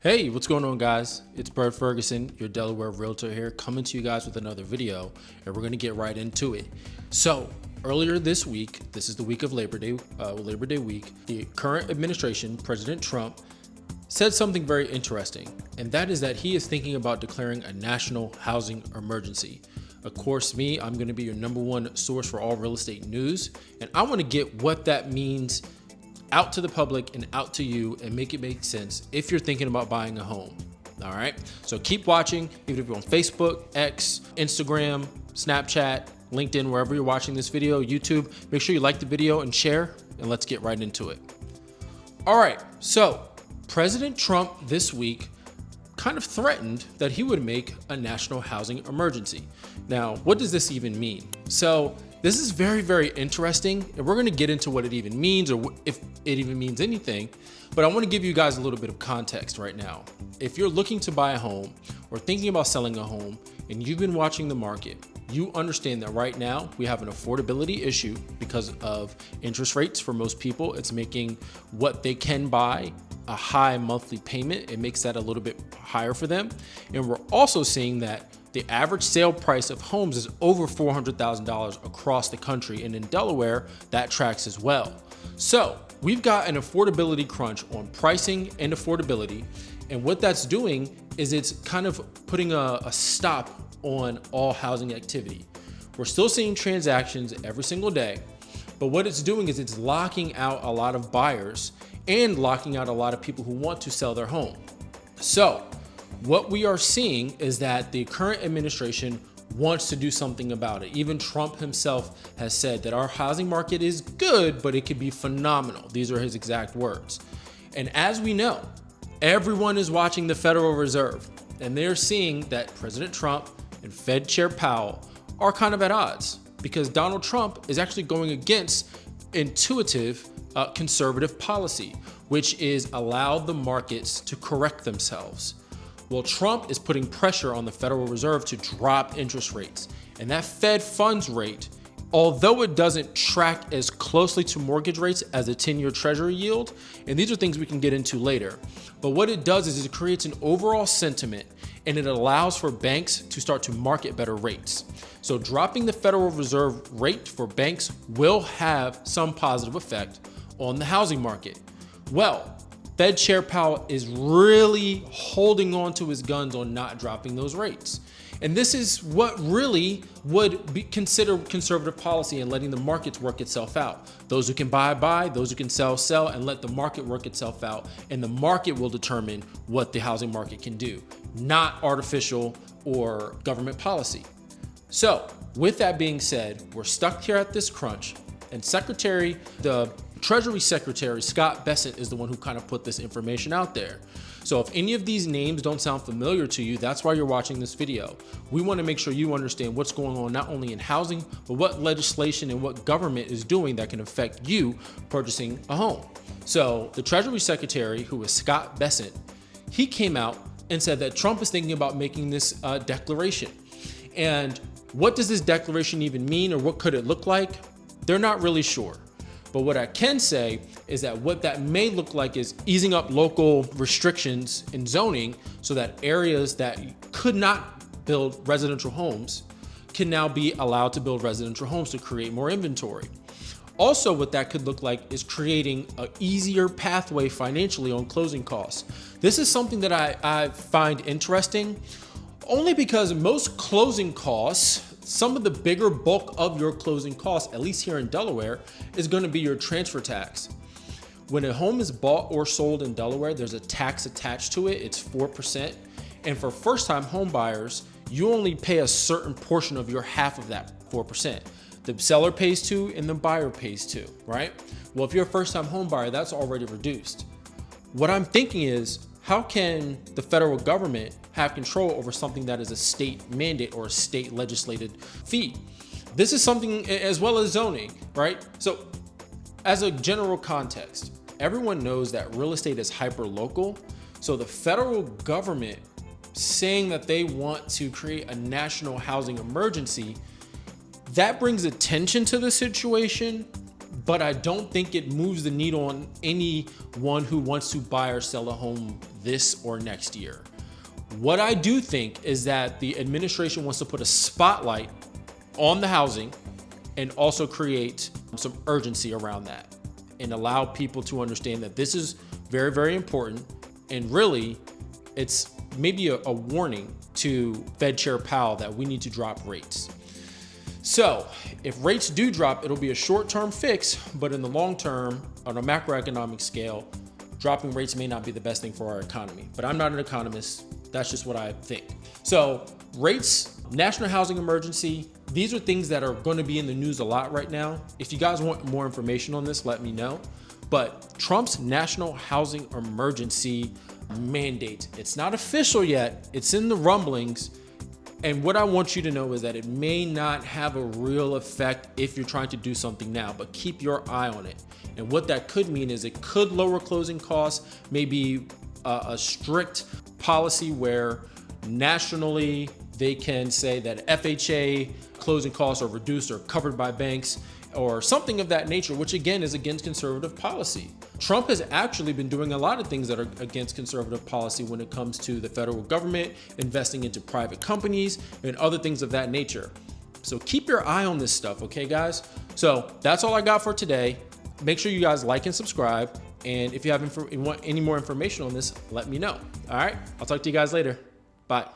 Hey, what's going on, guys? It's Bert Ferguson, your Delaware Realtor here, coming to you guys with another video, and we're going to get right into it. So, earlier this week, this is the week of Labor Day week, the current administration, President Trump, said something very interesting, and that is that he is thinking about declaring a national housing emergency. Of course, I'm going to be your number one source for all real estate news, and I want to get what that means out to the public and out to you and make it make sense if you're thinking about buying a home. All right, so keep watching, even if you're on Facebook, X, Instagram, Snapchat, LinkedIn, wherever you're watching this video, YouTube. Make sure you like the video and share, and let's get right into it. All right, so President Trump this week kind of threatened that he would make a national housing emergency. Now, what does this even mean? So this is very, very interesting, and we're going to get into what it even means, or if it even means anything. But I want to give you guys a little bit of context right now. If you're looking to buy a home or thinking about selling a home and you've been watching the market, you understand that right now we have an affordability issue because of interest rates. For most people, it's making what they can buy a high monthly payment. It makes that a little bit higher for them. And we're also seeing that the average sale price of homes is over $400,000 across the country. And in Delaware, that tracks as well. So we've got an affordability crunch on pricing and affordability. And what that's doing is it's kind of putting a stop on all housing activity. We're still seeing transactions every single day, but what it's doing is it's locking out a lot of buyers and locking out a lot of people who want to sell their home. So what we are seeing is that the current administration wants to do something about it. Even Trump himself has said that our housing market is good, but it could be phenomenal. These are his exact words. And as we know, everyone is watching the Federal Reserve, and they're seeing that President Trump and Fed Chair Powell are kind of at odds because Donald Trump is actually going against intuitive conservative policy, which is allow the markets to correct themselves. Well, Trump is putting pressure on the Federal Reserve to drop interest rates, and that Fed funds rate, although it doesn't track as closely to mortgage rates as a 10-year Treasury yield, and these are things we can get into later, but what it does is it creates an overall sentiment and it allows for banks to start to market better rates. So dropping the Federal Reserve rate for banks will have some positive effect on the housing market. Well, Fed Chair Powell is really holding on to his guns on not dropping those rates. And this is what really would be considered conservative policy and letting the markets work itself out. Those who can buy, those who can sell, and let the market work itself out. And the market will determine what the housing market can do, not artificial or government policy. So with that being said, we're stuck here at this crunch, and the Treasury Secretary, Scott Bessent, is the one who kind of put this information out there. So if any of these names don't sound familiar to you, that's why you're watching this video. We want to make sure you understand what's going on, not only in housing, but what legislation and what government is doing that can affect you purchasing a home. So the Treasury Secretary, who is Scott Bessent, he came out and said that Trump is thinking about making this declaration. And what does this declaration even mean, or what could it look like? They're not really sure. But what I can say is that what that may look like is easing up local restrictions in zoning so that areas that could not build residential homes can now be allowed to build residential homes to create more inventory. Also, what that could look like is creating an easier pathway financially on closing costs. This is something that I find interesting only because most closing costs, some of the bigger bulk of your closing costs, at least here in Delaware, is going to be your transfer tax. When a home is bought or sold in Delaware, there's a tax attached to it. It's 4%. And for first-time home buyers, you only pay a certain portion of your half of that 4%. The seller pays 2% and the buyer pays 2%, right? Well, if you're a first-time home buyer, that's already reduced. What I'm thinking is, how can the federal government have control over something that is a state mandate or a state legislated fee? This is something, as well as zoning, right? So as a general context, everyone knows that real estate is hyper local. So the federal government saying that they want to create a national housing emergency, that brings attention to the situation, but I don't think it moves the needle on anyone who wants to buy or sell a home this or next year. What I do think is that the administration wants to put a spotlight on the housing and also create some urgency around that and allow people to understand that this is very, very important. And really, it's maybe a warning to Fed Chair Powell that we need to drop rates. So if rates do drop, it'll be a short-term fix, but in the long term, on a macroeconomic scale, dropping rates may not be the best thing for our economy. But I'm not an economist. That's just what I think. So rates, national housing emergency, these are things that are going to be in the news a lot right now. If you guys want more information on this, let me know. But Trump's national housing emergency mandate, it's not official yet. It's in the rumblings. And what I want you to know is that it may not have a real effect if you're trying to do something now, but keep your eye on it. And what that could mean is it could lower closing costs, maybe a strict policy where nationally they can say that FHA closing costs are reduced or covered by banks or something of that nature, which again is against conservative policy. Trump has actually been doing a lot of things that are against conservative policy when it comes to the federal government, investing into private companies and other things of that nature. So keep your eye on this stuff, okay, guys? So that's all I got for today. Make sure you guys like and subscribe. And if you want any more information on this, let me know. All right, I'll talk to you guys later. Bye.